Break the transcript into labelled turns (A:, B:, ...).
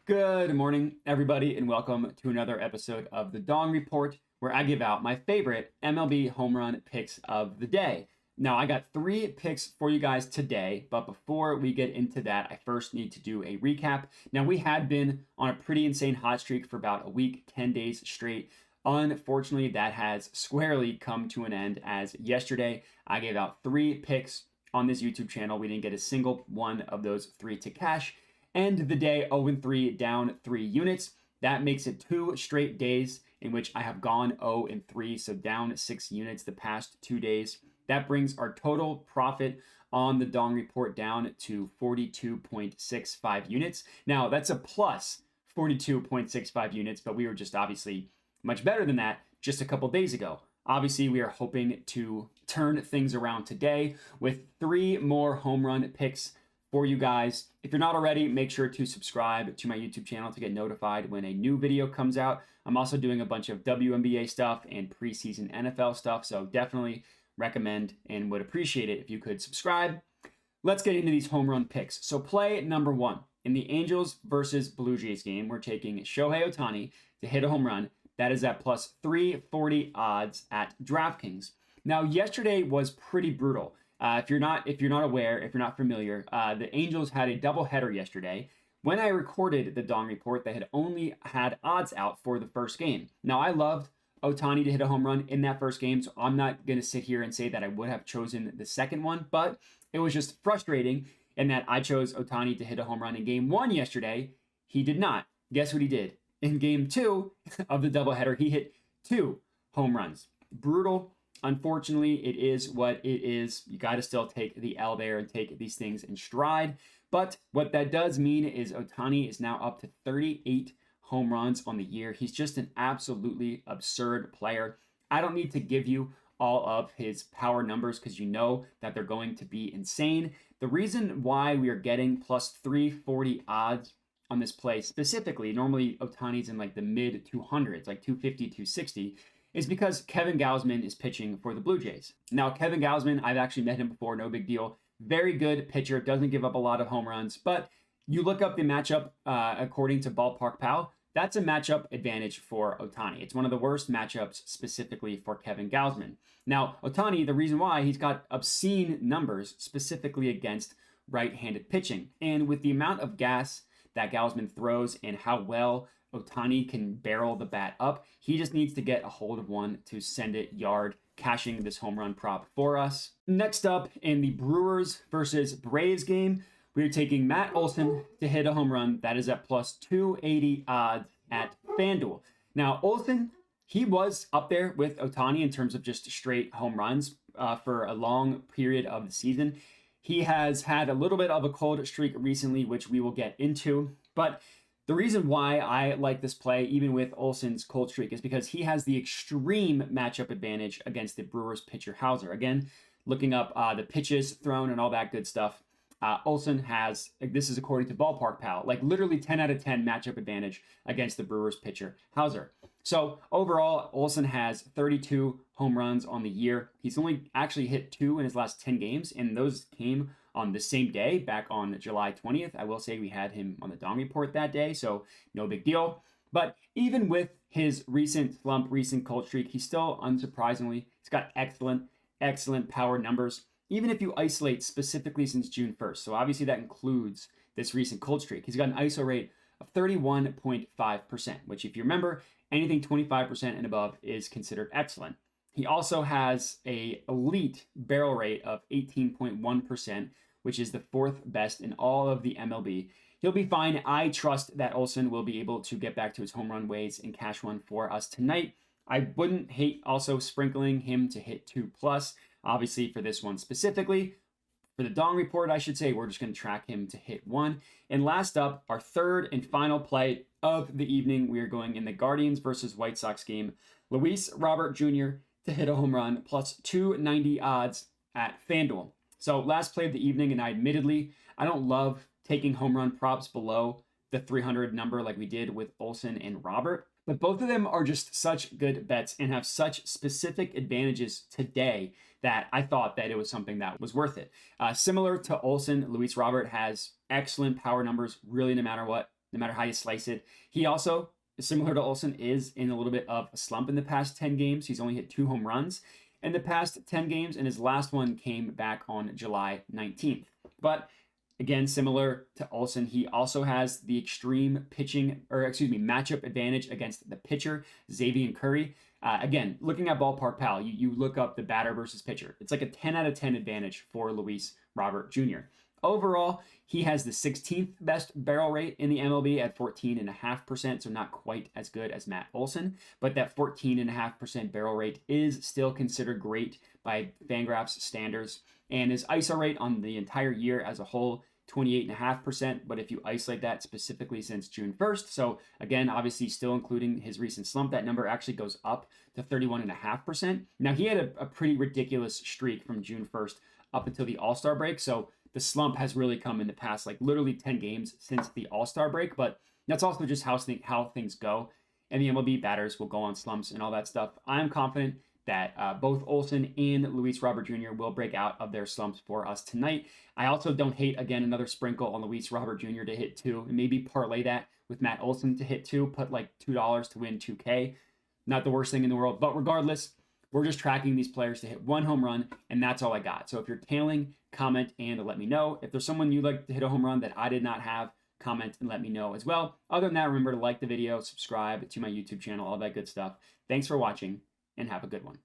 A: Good morning, everybody, and welcome to another episode of the Dong Report, where I give out my favorite MLB home run picks of the day. Now, I got 3 picks for you guys today, but before we get into that, I first need to do a recap. Now, we had been on a pretty insane hot streak for about a week, 10 days straight. Unfortunately, that has squarely come to an end as yesterday I gave out 3 picks on this YouTube channel. We didn't get a single one of those 3 to cash. End the day 0-3, down 3 units. That makes it 2 straight days in which I have gone 0-3, so down 6 units the past 2 days. That brings our total profit on the Dong Report down to 42.65 units. Now, that's a plus 42.65 units, but we were just obviously much better than that just a couple days ago. Obviously, we are hoping to turn things around today with 3 more home run picks for you guys. If you're not already, make sure to subscribe to my YouTube channel to get notified when a new video comes out. I'm also doing a bunch of WNBA stuff and preseason NFL stuff, so definitely recommend and would appreciate it if you could subscribe. Let's get into these home run picks. So play number 1. In the Angels versus Blue Jays game, we're taking Shohei Otani to hit a home run. That is at plus 340 odds at DraftKings. Now, yesterday was pretty brutal. If you're not aware, if you're not familiar, the Angels had a doubleheader yesterday. When I recorded the Dong Report, they had only had odds out for the first game. Now, I loved Otani to hit a home run in that first game, so I'm not going to sit here and say that I would have chosen the second one, but it was just frustrating in that I chose Otani to hit a home run in game 1 yesterday. He did not. Guess what he did? In game 2 of the doubleheader, he hit 2 home runs. Brutal. Unfortunately, it is what it is. You got to still take the L there and take these things in stride. But what that does mean is Otani is now up to 38 home runs on the year. He's just an absolutely absurd player. I don't need to give you all of his power numbers because you know that they're going to be insane. The reason why we are getting plus 340 odds on this play specifically, normally Otani's in like the mid 200s, like 250, 260, is because Kevin Gausman is pitching for the Blue Jays. Now, Kevin Gausman, I've actually met him before, no big deal. Very good pitcher, doesn't give up a lot of home runs, but you look up the matchup according to Ballpark Pal, that's a matchup advantage for Otani. It's one of the worst matchups specifically for Kevin Gausman. Now, Otani, the reason why, he's got obscene numbers specifically against right-handed pitching. And with the amount of gas that Gausman throws and how well Otani can barrel the bat up, he just needs to get a hold of one to send it yard, cashing this home run prop for us. Next up, in the Brewers versus Braves game, we're taking Matt Olson to hit a home run. That is at plus 280 odds at FanDuel. Now, Olson, he was up there with Otani in terms of just straight home runs for a long period of the season. He has had a little bit of a cold streak recently, which we will get into, but the reason why I like this play, even with Olson's cold streak, is because he has the extreme matchup advantage against the Brewers pitcher Hauser. Again, looking up the pitches thrown and all that good stuff, Olson has, this is according to Ballpark Pal, like literally 10 out of 10 matchup advantage against the Brewers pitcher Hauser. So overall, Olson has 32 home runs on the year. He's only actually hit 2 in his last 10 games, and those came on the same day, back on July 20th. I will say we had him on the Dong Report that day, so no big deal. But even with his recent slump, recent cold streak, he's still, unsurprisingly, he's got excellent power numbers, even if you isolate specifically since June 1st. So obviously that includes this recent cold streak. He's got an ISO rate of 31.5%, which if you remember, anything 25% and above is considered excellent. He also has a elite barrel rate of 18.1%, which is the 4th best in all of the MLB. He'll be fine. I trust that Olson will be able to get back to his home run ways and cash one for us tonight. I wouldn't hate also sprinkling him to hit 2+. Obviously, for this one specifically, for the Dong Report, I should say, we're just going to track him to hit 1. And last up, our third and final play of the evening, we are going in the Guardians versus White Sox game. Luis Robert Jr. to hit a home run, plus 290 odds at FanDuel. So last play of the evening, and I don't love taking home run props below the 300 number like we did with Olson and Robert. But both of them are just such good bets and have such specific advantages today that I thought that it was something that was worth it. Similar to Olson, Luis Robert has excellent power numbers, really no matter what. no matter how you slice it. He also, similar to Olson, is in a little bit of a slump in the past 10 games. He's only hit 2 home runs in the past 10 games, and his last one came back on July 19th. But again, similar to Olson, he also has the extreme matchup advantage against the pitcher, Xavier Curry. Again, looking at Ballpark Pal, you look up the batter versus pitcher. It's like a 10 out of 10 advantage for Luis Robert Jr. Overall, he has the 16th best barrel rate in the MLB at 14.5%, so not quite as good as Matt Olson, but that 14.5% barrel rate is still considered great by Fangraphs standards. And his ISO rate on the entire year as a whole, 28.5%, but if you isolate that specifically since June 1st, so again, obviously still including his recent slump, that number actually goes up to 31.5%. Now, he had a pretty ridiculous streak from June 1st up until the All-Star break, so the slump has really come in the past, like literally 10 games since the All-Star break, but that's also just how things go, and the MLB batters will go on slumps and all that stuff. I'm confident that both Olson and Luis Robert Jr. will break out of their slumps for us tonight. I also don't hate, again, another sprinkle on Luis Robert Jr. to hit 2, and maybe parlay that with Matt Olson to hit 2, put like $2 to win $2K. Not the worst thing in the world, but regardless, we're just tracking these players to hit 1 home run, and that's all I got. So if you're tailing, comment and let me know. If there's someone you'd like to hit a home run that I did not have, comment and let me know as well. Other than that, remember to like the video, subscribe to my YouTube channel, all that good stuff. Thanks for watching, and have a good one.